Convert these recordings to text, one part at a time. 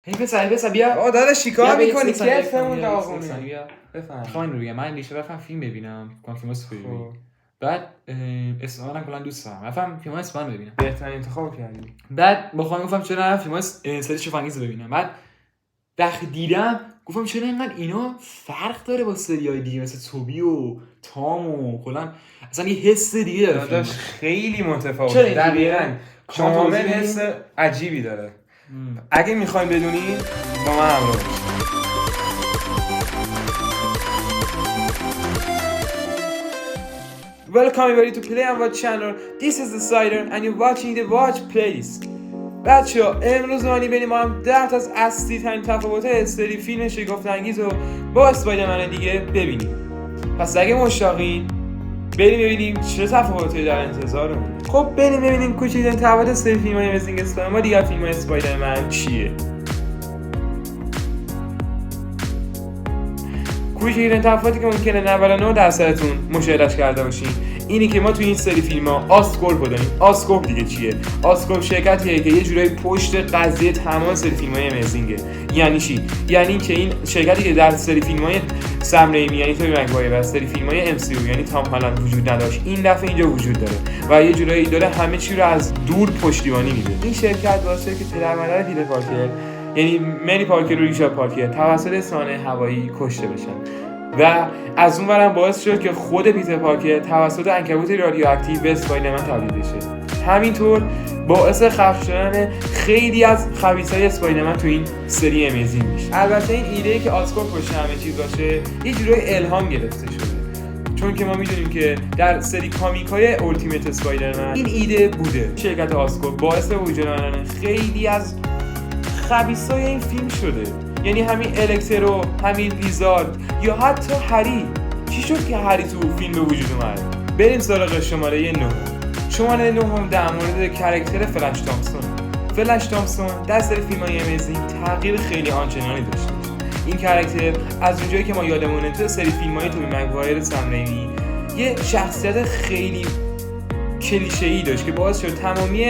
پسر بیا. داداش چیکار بیا میکنی؟ یک ثانیه، کتفمون بیا. داغونه. بفهم. میخوام اینو بگم، من دیشب رفتم فیلم ببینم، فیلم سوپری. بعد اسپانم کلا دوست دارم. رفتم فیلم اسپان ببینم. بهترین انتخاب کردی. بعد با خانم گفتم چرا فیلم سری شوفانگیز ببینم. بعد وقتی دیدم گفتم چرا اینقدر اینا فرق داره با سریای دیگه مثل توبی و تام و کلا اصلا یه حس دیگه داره. داداش خیلی متفاوته. دقیقاً کامل حس عجیبی داره. اگه میخواین بدونین با من همراه باشید. Welcome everybody to Play and Watch channel. This is the Sider and you're watching the Watch playlist. بچه‌ها امروز ما بریم با هم 10 تا از اصلی ترین تفاوت‌های سری فیلم شگفت‌انگیز رو با اسپایدرمن دیگه ببینیم. پس اگه مشتاقین بریم ببینیم چه تفاوتی در انتظارمون. خب بریم ببینیم کوچکترین تفاوت سری فیلم‌های امیزینگ اسپایدرمن با دیگر فیلم‌های اسپایدرمن چیه. کوچکترین تفاوتی که ممکنه 99% مشاهده‌اش کرده باشین اینی که ما تو این سری فیلم‌ها آسکورپ داریم. آسکورپ دیگه چیه؟ آسکورپ شرکتیه که یه جورایی پشت قضیه تمام سری فیلم‌های امیزینگه. یعنی چی؟ یعنی که این شرکتی که در سری فیلم‌های سم ریمی یعنی توبی مگوایر و سری فیلم‌های ام سی یو یعنی تام هالند وجود نداشت، این دفعه اینجا وجود داره و یه جورایی داره همه چی رو از دور پشتیبانی میده. این شرکت واسه که پدر مادر پیتر پارکر یعنی مری پارکر و ریچارد پارکر توسط سانحه هوایی کشته بشن و از اون ورم باعث شد که خود پیتر پارکر توسط عنکبوت رادیواکتیو به اسپایدرمن تبدیل بشه. همینطور باعث خلق شدن خیلی از خبیثای اسپایدرمن تو این سری امیزینگ میشه. البته این ایده که آسکورپ پشت همه چیز باشه یه جورای الهام گرفته شده، چون که ما میدونیم که در سری کامیک‌های اولتیمیت اسپایدرمن این ایده بوده. شرکت آسکورپ باعث وجود آمدن خیلی از خبیثای این فیلم شده، یعنی همین الکترو، همین لیزارد یا حتی هری. چی شد که هری تو فیلم به وجود اومد؟ بریم سراغ شماره 9. شماره 9 در مورد کاراکتر فلش تامپسون. فلش تامپسون در سری فیلم‌های امیزینگ تغییر خیلی آنچنانی داشته. این کاراکتر از اونجایی که ما یادمونه تو سری فیلم‌های توبی مگوایر سم ریمی یه شخصیت خیلی کلیشه‌ای داشت که باعث شد تمامی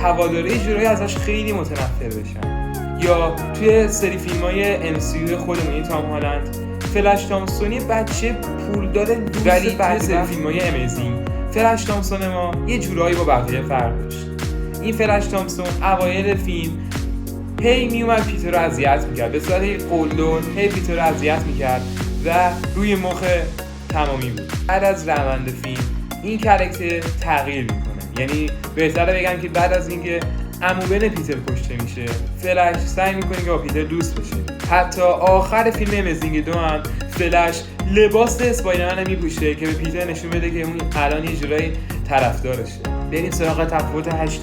هواداری جورایی ازش خیلی متنفر بشن. یا توی سری فیلم‌های ام سی یو خودمون تام هالند فلش تامپسون یه بچه پولدار ولی توی سری فیلم‌های امیزینگ فلش تامپسون ما یه جورایی با بقیه فرق داشت. این فلش تامپسون اوایل فیلم هی میومد پیتر رو اذیت میکرد، به صورت قلدون هی پیتر رو اذیت میکرد و روی مخ تمامی بود. بعد از روند فیلم این کاراکتر تغییر میکنه، یعنی بهتره بگم که بعد از اینکه عموبن پیتر کشته میشه فلش سعی میکنه که با پیتر دوست بشه. حتی آخر فیلم امیزینگ 2 هم فلش لباس اسپایدرمن میپوشه که به پیتر نشون بده که اون الان یه جورایی طرفدارشه. بریم سراغ تفاوت 8.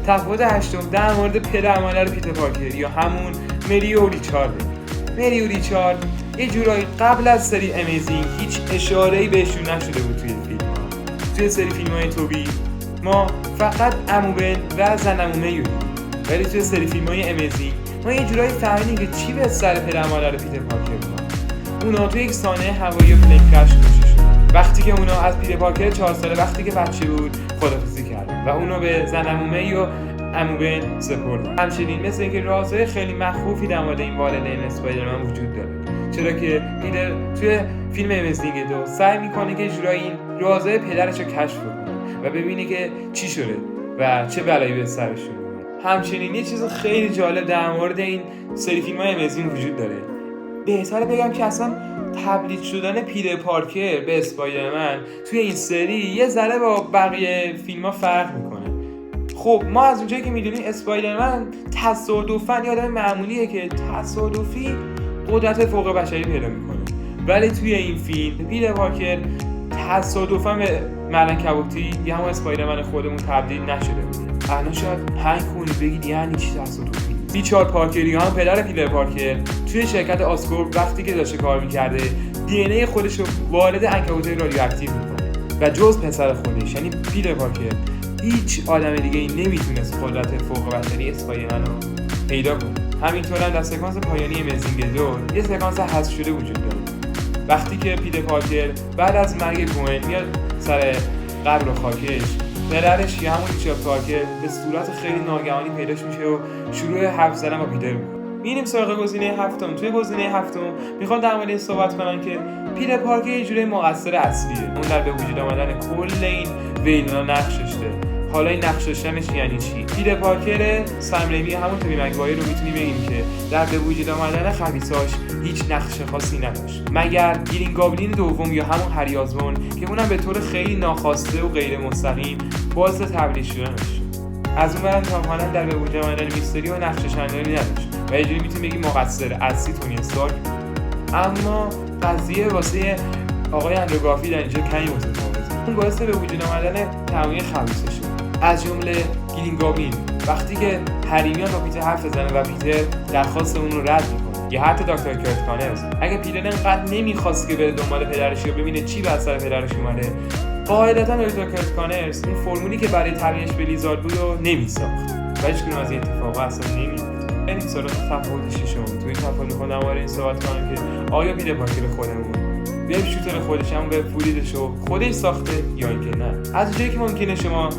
تفاوت 8 در مورد پدر مادر پیتر پارکر یا همون مری و ریچارد. مری و ریچارد یه جورایی قبل از سری امیزینگ هیچ اشاره‌ای بهشون نشده بود توی فیلم‌ها. توی سری فیلم‌های توبی ما فقط عموبن و زن عمومه رو دیدیم، ولی توی سری فیلم‌های امیزینگ ما یه جورایی فهمیدیم که چی به سر پدر مادر پیتر پارکر اومد. اونا توی یک سانحه هوایی پلین کرش کشته شدن. وقتی که اونا از پیتر پارکر 4 ساله وقتی که بچه بود خداحافظی کردن و اونو به زن عمومه و عموبن سپردن. همچنین مثل اینکه رازهای خیلی مخوفی در مورد این والدین اسپایدرمن وجود داره، چرا که پیتر توی فیلم امیزینگ 2 سعی میکنه که جورایی این رازهای پدرش رو کشف کنه و ببینی که چی شده و چه بلایی به سرش اومد. همچنین یه چیز خیلی جالب در مورد این سری فیلم‌های امیزینگ وجود داره. بهتره بگم که اصلا تبدیل شدن پیتر پارکر به اسپایدرمن توی این سری یه ذره با بقیه فیلم‌ها فرق میکنه. خب ما از اونجایی که میدونیم اسپایدرمن تصادفاً یه آدم معمولیه که تصادفی قدرت فوق بشری پیدا میکنه، ولی توی این فیلم پیتر پارکر تصادفاً به عنکبوتی یا همون اسپایدرمن خودمون تبدیل نشده بود. الان شاید هنگ کنید بگید یعنی چی تصادفی؟ ریچارد پارکر هم پدر پیتر پارکر توی شرکت آسکورپ وقتی که داشته کار میکرده دی ان ای خودش رو وارد عنکبوت رادیواکتیو میکنه و جز پسر خودش یعنی پیتر پارکر هیچ آدم دیگه ای نمیتونست قدرت فوق بشری اسپایدرمن رو پیدا کنه. همینطور هم در سکانس پایانی امیزینگ 2 یه سکانس حذف شده وجود داره. وقتی که پیتر پارکر بعد از مرگ گوئن میاد سر قبر و خاکش، پدرش یا همون ریچارد پارکر به صورت خیلی ناگهانی پیداش میشه و شروع حرف زدن با پیتر میکنه. میریم سراغ گزینه هفتم. توی گزینه هفتم میخوام در مورد این صحبت کنم که پیتر پارکر یه جوری مقصر اصلیه. اون در به وجود آمدن کل این ویلونا نقش داشته. حالا این نقش داشتنش یعنی چی؟ پیتر پارکر سم ریمی همون توبی مگوایر رو میتونی بگیم که در به وجود آمدن خبیثاش هیچ نقش خاصی نداشت مگر گرین گابلین دوم یا همون هری آزبورن که اونم به طور خیلی ناخواسته و غیر مستقیم باعث تبدیل شدنش. از اون برم تام هالند در به وجود آمدن میستری و نقش چندانی نداشت و یه جوری میتونی بگی مقصر اصلی تونی استارک. اما قضیه واسه آقای اندرو گارفیلد در اینجا کمی متفاوته. اون باعث به وجود آمدن تمامی خبیثا شد. از جمله گرین گابلین وقتی که هری میاد با پیتر حرف بزنه و پیتر درخواست اون رو رد میکنه، یا حتی دکتر کرت کانرز اگه پیتر انقدر نمیخواست که بره دنبال پدرش یا ببینه چی بر سر پدرش اومده، قاعدتا دکتر کرت کانرز اون فرمولی که برای تبیینش به لیزارد بود رو نمیساخت و هیچ کدوم از این اتفاقا اصلا نمیفته. بریم سراغ تفاوت ششم. تو این تفاوت میخوام درباره این صحبت کنم که آیا پیتر پارکر خودمون وب شوتر خودش هم وب فوریدش رو خودش ساخته یا اینکه نه. از جایی که ممکنه شما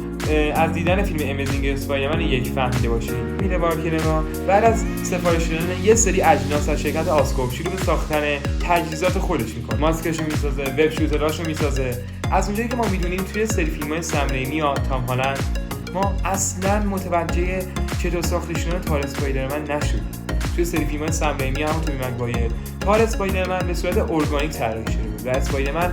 از دیدن فیلم امیزینگ اسپایدرمن یک فهمیده باشید، پیتر پارکر ما بعد از سفارش دادن یه سری اجناس از شرکت آسکورپ شروع به ساختن تجهیزات خودش میکنه. ماسکشو میسازه، وب شوتراشو میسازه. از اونجایی که ما میدونیم توی سری فیلم‌های سم ریمی یا تام هالند ما اصلا متوجه چطور ساخته شدن تار اسپایدرمن نشدیم. توی سری فیلم‌های سم ریمی هم توبی مگوایر تار اسپایدرمن به صورت ارگانیک طراحی شده بود و اسپایدرمن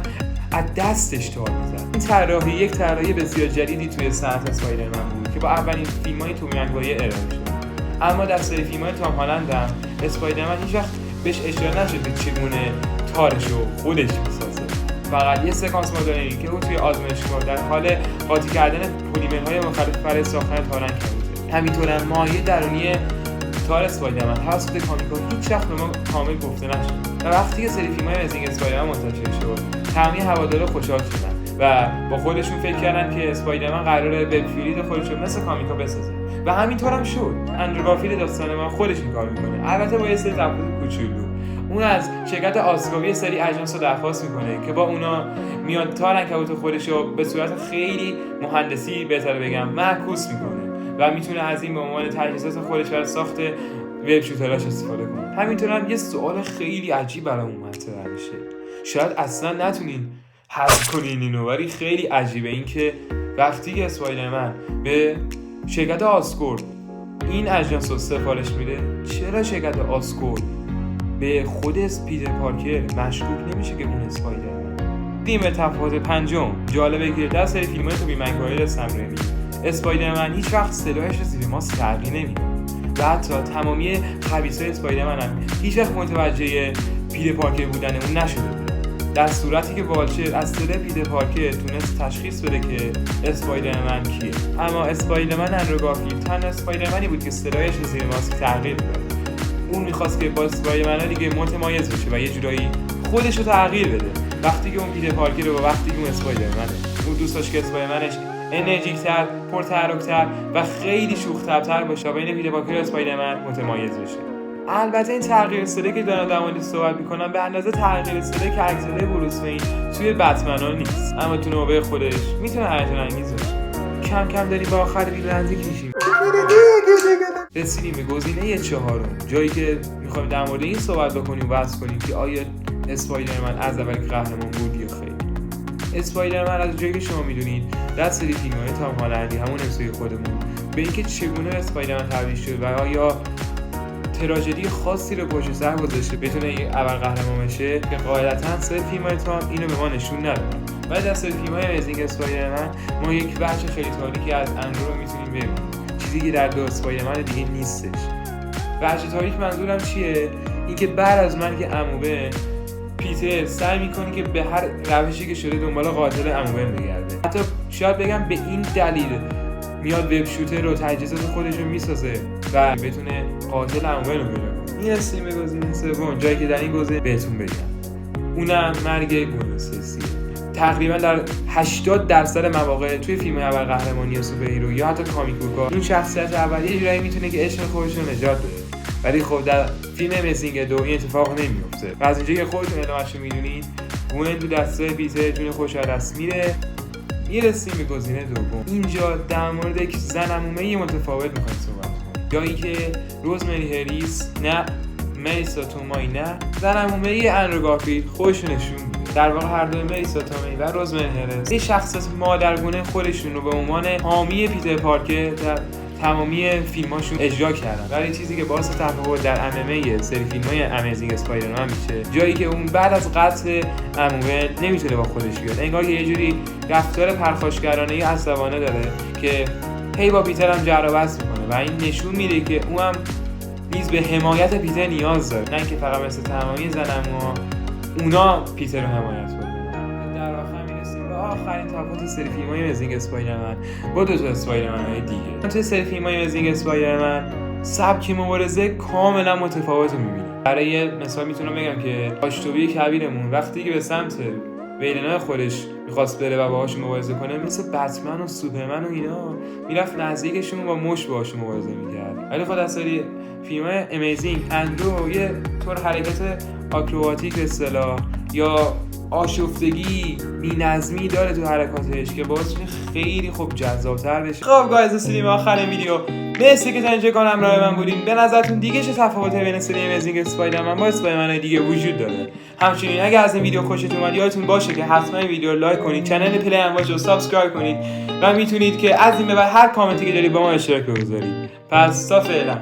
از دستش تار می‌زد. این طراحی یک طراحی بسیار جدیدی توی صنعت اسپایدرمن بود که با اولین فیلم‌های توبی مگوایر ارائه شد. اما در سری فیلم‌های تام هالند هم اسپایدرمن هیچ وقت بهش اشاره نشده چگونه تارش رو خودش می‌سازه. فقط یه سکانس ما داریم که او توی آزمایشگاه در حال قاطی کردن پلیمرهای مختلف برای ساختن تارنگ بوده. همینطور هم مایه درونی تار اسپایدرمن توسط کامیکا هیچ وقت به ما کامل گفته نشد و وقتی که سری فیلم‌های امیزینگ اسپایدرمن منتشر شد تمامی هوادارا خوشحال شدن و با خودشون فکر کردن که اسپایدرمن قراره وب فیلد خودش رو مثل کامیکا بسازه و همینطور هم شد. اندرو گارفیلد داستان ما خودش این کارو میکنه، البته با یه سری تفاوت کوچولو. اون از شرکت آسکوبی سری اجناس رو درخواست میکنه که با اونا میاد تار عنکبوت خودش رو به صورت خیلی مهندسی بهتر بگم معکوس میکنه و میتونه از این به عنوان تجهیزات خودش برای ساخت وب شوتراش استفاده کنه. همینطور هم یه سوال خیلی عجیب برامون مطرح میشه، شاید اصلا نتونین حل کنین اینو، ولی خیلی عجیبه این که وقتی که اسپایدرمن به شرکت آسکورپ این اجناس رو سفارش میده، چرا شرکت آسکورپ به خود پیتر پارکر مشکوک نمیشه که اون اسپایدرمن؟ دیم تفاوت پنجم جالبه که در سری فیلم‌های توبی مگوایر سم ریمی اسپایدرمن هیچ وقت سلاحش زیر ماسک تغییر نمیده و حتی تمامی خبیثای اسپایدرمن هم هیچ وقت متوجه پیتر پارکر بودن اون نشده بود، در صورتی که والچر از صدای پیتر پارکر تونست تشخیص بده که اسپایدرمن کیه. اما اسپایدرمن اندرو گارفیلد تنها اسپایدرمنی بود که صدایش زیر ماسک تغییر داد. اون می‌خواست که با اسپایدرمن دیگه متمایز بشه و یه جورایی خودش رو تغییر بده. وقتی که اون پیتر پارکر رو با وقتی که اون اسپایدرمنه، اون دوست داشت که اسپایدرمنش انرژیک‌تر، پرتحرک‌تر و خیلی شوخ‌طبع‌تر باشه و بین پیتر پارکر و اسپایدرمن متمایز بشه. البته این تغییر صدا که دارم در موردش صحبت می‌کنم به اندازه تغییر صدا کاراکتر بروس وین توی بتمن‌ها نیست، اما تو نوبه خودش میتونه هیجان انگیز باشه. کم کم داریم به آخر ویدیو نزدیک میشیم. رسیدیم به گزینه چهارم، جایی که می‌خوایم در مورد این صحبت بکنیم و بحث کنیم که آیا اسپایدرمن از اول قهرمان بود یا خیر. اسپایدرمن از جایی که شما میدونید در سری فیلم‌های تام هالندی همون امسوی خودمون به اینکه چگونه اسپایدرمن تبدیل شد و آیا تراژدی خاصی رو پشت سر گذاشته بتونه اول قهرمان بشه که قاعدتاً سری فیلم‌های تام اینو به ما نشون نداد. ولی در سری فیلم‌های امیزینگ اسپایدرمن ما یک بخش خیلی تاریکی از اندرو رو میتونیم ببینیم، چیزی که در دو اسپایدرمن دیگه نیستش. بخش تاریک منظورم چیه؟ اینکه بعد از مرگ عمو بن پیتر سعی میکنه که به هر روشی که شده دنبال قاتل عمو بن بگرده. حتی شاید بگم به این دلیل میاد وب شوتر رو تجهیزات خودش رو میسازه و بتونه قاتل عمو بن رو پیدا کنه. این هستیم به گزینه سوم، جایی که در این گزینه بهتون بگم اونم مرگ گون استیسی. تقریبا در 80% مواقع توی فیلم اول قهرمانی سوپر هیرو یا حتی کامیک بوکا این شخصیت اولیه جورایی میتونه که عشق خودش رو نجات بده، ولی خب در فیلم امیزینگ 2 این اتفاق نمیفته و از اینجایی که خودتون ادامه‌اش رو میدونید گون تو دسته پیتر جون خودش از دست میره. میرسیم به گزینه دوم. اینجا در مورد یک زن عمومه متفاوت میخوایم صحبت کنیم. جایی که روزمری هریس نه، مریسا تومایی نه، زن عمومی اندرو گارفیلد خودشون نشون میده. در واقع هر دوی مریسا تومایی و روزمری هریس یه شخصیت مادرگونه خودشون رو به عنوان حامی پیتر پارکر در تمامی فیلماشون اجرا کردن. ولی چیزی که باعث تفاوت در MMA سری فیلم‌های امیزینگ اسپایدرمن میشه جایی که اون بعد از قتل عموه نمیتونه با خودش بیاد. انگار که یه جوری رفتار پرخاشگرانه عصبانه داره که هی با پیتر هم جر و بحث میکنه و این نشون میده که اون هم نیز به حمایت پیتر نیاز داره، نه اینکه فقط مثل تمامی زنموها اونا پیتر رو حمایت کنن. در آخر میرسیم به آخرین تفاوت سری فیلم‌های امیزینگ اسپایدرمن با دو تا اسپایدرمن‌های دیگه. توی سری فیلم‌های امیزینگ اسپایدرمن سبک مبارزه کاملا متفاوت رو می‌بینیم. برای مثال میتونم بگم که آشتوبی کبیرمون وقتی که به سمت ویلنای خودش میخواست بره و باهاش مبارزه کنه، مثل بتمن و سوپرمن و اینا میرفت نزدیکشون با مشت باهاش مبارزه میکرد. ولی خود از سری فیلم‌های امیزینگ اندرو یه طور حرکت آکروباتیک به اصطلاح یا آشفتگی بی‌نظمی داره تو حرکاتش که باعث میشه خیلی خوب جذاب‌تر بشه. خب گایز رسیدیم به آخر ویدیو. مرسی که تا اینجا کانال همراه من بودین. به نظرتون دیگه چه تفاوتی بین سری امیزینگ اسپایدرمن با اسپایدرمن‌های دیگه وجود داره؟ همچنین اگه از این ویدیو خوشتون اومد یادتون باشه که حتما این ویدیو رو لایک کنید، کانال پلی امواج رو سابسکرایب کنید و میتونید که از این به بعد هر کامنتی که دارید با ما اشتراک بگذارید. پس تا فعلا.